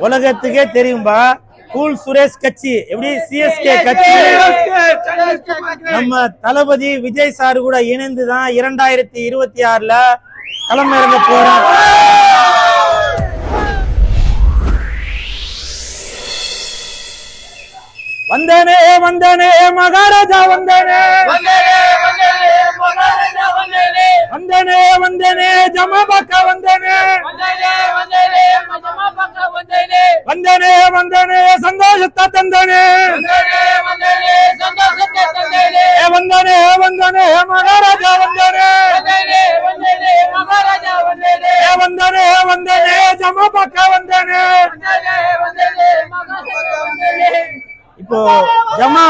உலகத்துக்கே தெரியும்பா. கூல் சுரேஷ் கட்சி எப்படி சிஎஸ்கே கட்சி நம்ம தளபதி விஜய் சார் கூட இணைந்துதான் 2026ல களமிறங்க போறோம். வந்தனே வந்தனே மகாராஜா வந்தனே வந்தனே வந்தனே ஜமாபாக்கா வந்தனே வந்தனே வந்தனே சந்தோஷத்தை தந்தனே வந்தனே வந்தனே மகாராஜா வந்தனே வந்தனே வந்தனே ஜமாபாக்கா வந்தனே. இப்போ ஜமா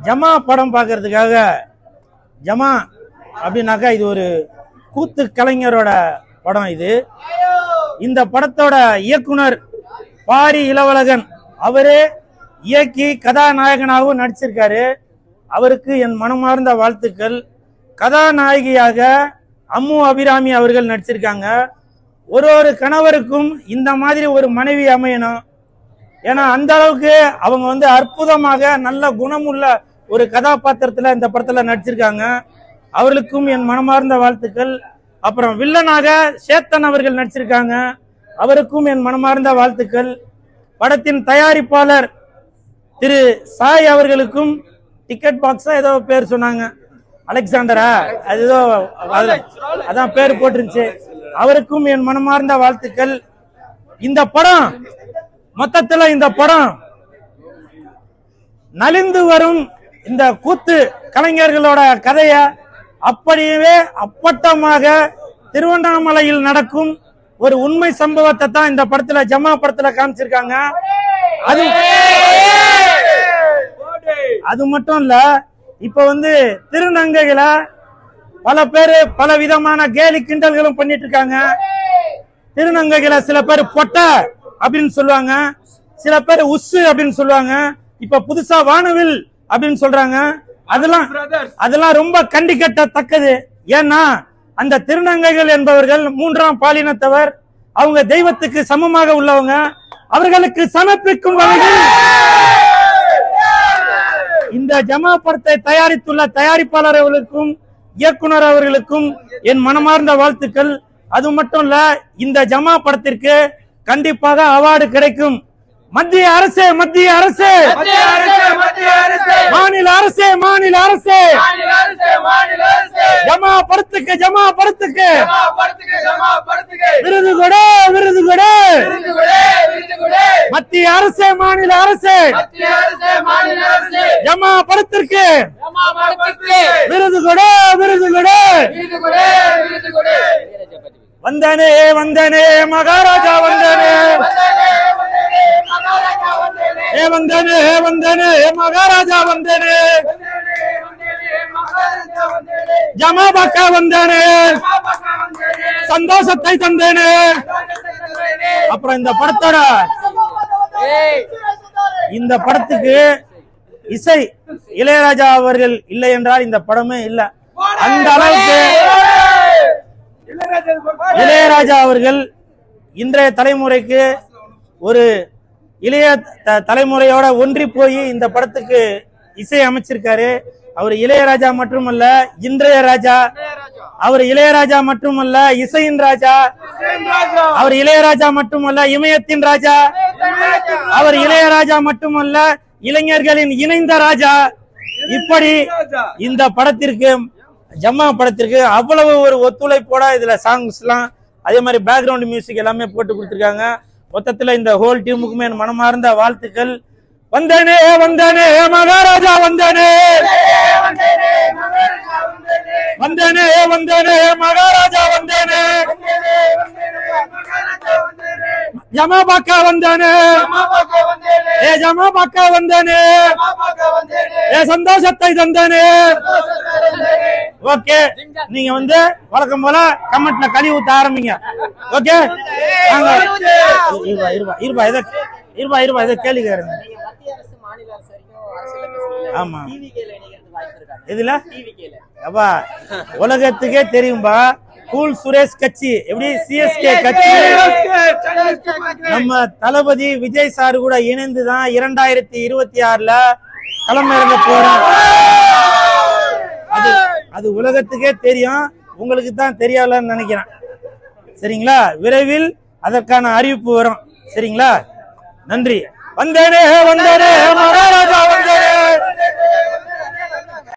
ஜமா படம் பாக்குறதுக்காக ஜமா அப்படின்னாக்கா இது ஒரு கூத்து கலைஞரோட படம். இது இந்த படத்தோட இயக்குனர் பாரி இளவழகன் அவரே இயக்கி கதாநாயகனாகவும் நடிச்சிருக்காரு. அவருக்கு என் மனமார்ந்த வாழ்த்துக்கள். கதாநாயகியாக அம்மு அபிராமி அவர்கள் நடிச்சிருக்காங்க. ஒரு கணவருக்கும் இந்த மாதிரி ஒரு மனைவி அமையணும். ஏன்னா அந்த அளவுக்கு அவங்க அற்புதமாக நல்ல குணமுள்ள ஒரு கதாபாத்திரத்துல இந்த படத்துல நடிச்சிருக்காங்க. அவர்களுக்கும் என் மனமார்ந்த வாழ்த்துக்கள். அப்புறம் வில்லனாக சேத்தன் அவர்கள் நடிச்சிருக்காங்க. அவருக்கும் என் மனமார்ந்த வாழ்த்துக்கள். படத்தின் தயாரிப்பாளர் திரு சாய் அவர்களுக்கும் டிக்கெட் பாக்ஸா ஏதோ பேர் சொன்னாங்க, அலெக்சாண்டரா அது ஏதோ அதான் பேர் போட்டுருந்துச்சு. அவருக்கும் என் மனமார்ந்த வாழ்த்துக்கள். இந்த படம் மொத்தத்துல இந்த படம் நலிந்து வரும் இந்த கூத்து கலைஞர்களோட கதைய அப்படியே அப்பட்டமாக திருவண்ணாமலையில் நடக்கும் ஒரு உண்மை சம்பவத்தை தான் இந்த படத்துல ஜமா படத்துல காமிச்சிருக்காங்க. அது மட்டும் இல்ல, இப்ப திருநங்கைகளை பல பேரு பல விதமான கேலி கிண்டல்களும் பண்ணிட்டு இருக்காங்க. திருநங்கைகளை சில பேர் பொட்ட அப்படின்னு சொல்லுவாங்க, சில பேர் உசு அப்படின்னு சொல்லுவாங்க, இப்ப புதுசா வானவில் அப்படின்னு சொல்றாங்க. அதெல்லாம் ரொம்ப கண்டிக்கத்தக்கது. ஏன்னா அந்த திருநங்கைகள் என்பவர்கள் 3ஆம் பாலினத்தவர். அவங்க தெய்வத்துக்கு சமமாக உள்ளவங்க. அவர்களுக்கு சமர்ப்பிக்கும் வகையில் இந்த ஜமா படத்தை தயாரித்துள்ள தயாரிப்பாளர் அவர்களுக்கும் இயக்குனர் அவர்களுக்கும் என் மனமார்ந்த வாழ்த்துக்கள். அது மட்டும் இல்ல, இந்த ஜமா படத்திற்கு கண்டிப்பாக அவார்டு கிடைக்கும். மத்திய அரசு மத்திய அரசு மாநில அரசு மாநில அரசு ஜமா படத்துக்கு விருது கொடு விருது கொடு. மத்திய அரசு மாநில அரசு ஜமா படத்திற்கு விருது கொடு விருது கொடு. வந்தனே வந்தனே மகாராஜா வந்தனே வந்தனே வந்தனே மகாராஜா வந்தனே ஜமாபாக்கா வந்தனே சந்தோஷத்தை தந்தேனே. அப்புறம் இந்த படத்துக்கு இசை இளையராஜா அவர்கள் இல்லை என்றால் இந்த படமே இல்லை. அந்த அளவுக்கு இளையராஜா அவர்கள் இன்றைய தலைமுறைக்கு ஒரு இளைய தலைமுறையோட ஒன்றி போய் இந்த படத்துக்கு இசை அமைச்சிருக்காரு. அவர் இளையராஜா மட்டுமல்ல, இன்றைய ராஜா. அவர் இளையராஜா மட்டுமல்ல, இசையின் ராஜா. அவர் இளையராஜா மட்டுமல்ல, இமயத்தின் ராஜா. அவர் இளையராஜா மட்டுமல்ல, இளைஞர்களின் இணைந்த ராஜா. இப்படி இந்த படத்திற்கு ஜம்மா படத்திற்கு அவ்வளவு ஒரு ஒத்துழைப்போட இதுல சாங்ஸ் எல்லாம் அதே மாதிரி பேக்ரவுண்ட் மியூசிக் எல்லாமே போட்டு கொடுத்திருக்காங்க. மொத்தத்துல இந்த ஹோல் டீமுக்குமே என் மனமார்ந்த வாழ்த்துக்கள். வந்தனே வந்தனே மகாராஜா வந்தனே வந்தனே வந்தனே மகாராஜா வந்தனே ஜமாபாக்கா வந்தனே ஜமாபாக்கா வந்தனே சந்தோஷத்தை தந்தனே. ஓகே, நீங்க வழக்கம் போல கமெண்ட்ல கனி ஊத்த ஆரம்பிங்க. ஓகே, இருபா இதை கேள்வி கேளுங்க. ஆமா இதுல அப்பா உலகத்துக்கே தெரியும்பா. கூல் சுரேஷ் கட்சி எப்படி சிஎஸ்கே கட்சி நம்ம தளபதி விஜய் சார் கூட இணைந்துதான் 2026ல களமிறங்க போறோம். அது உலகத்துக்கே தெரியும், உங்களுக்கு தான் தெரியலன்னு நினைக்கிறேன். சரிங்களா? விரைவில் அதற்கான அறிவிப்பு வரும். சரிங்களா? நன்றி. வந்தேனே வந்தேனே மகாராஜா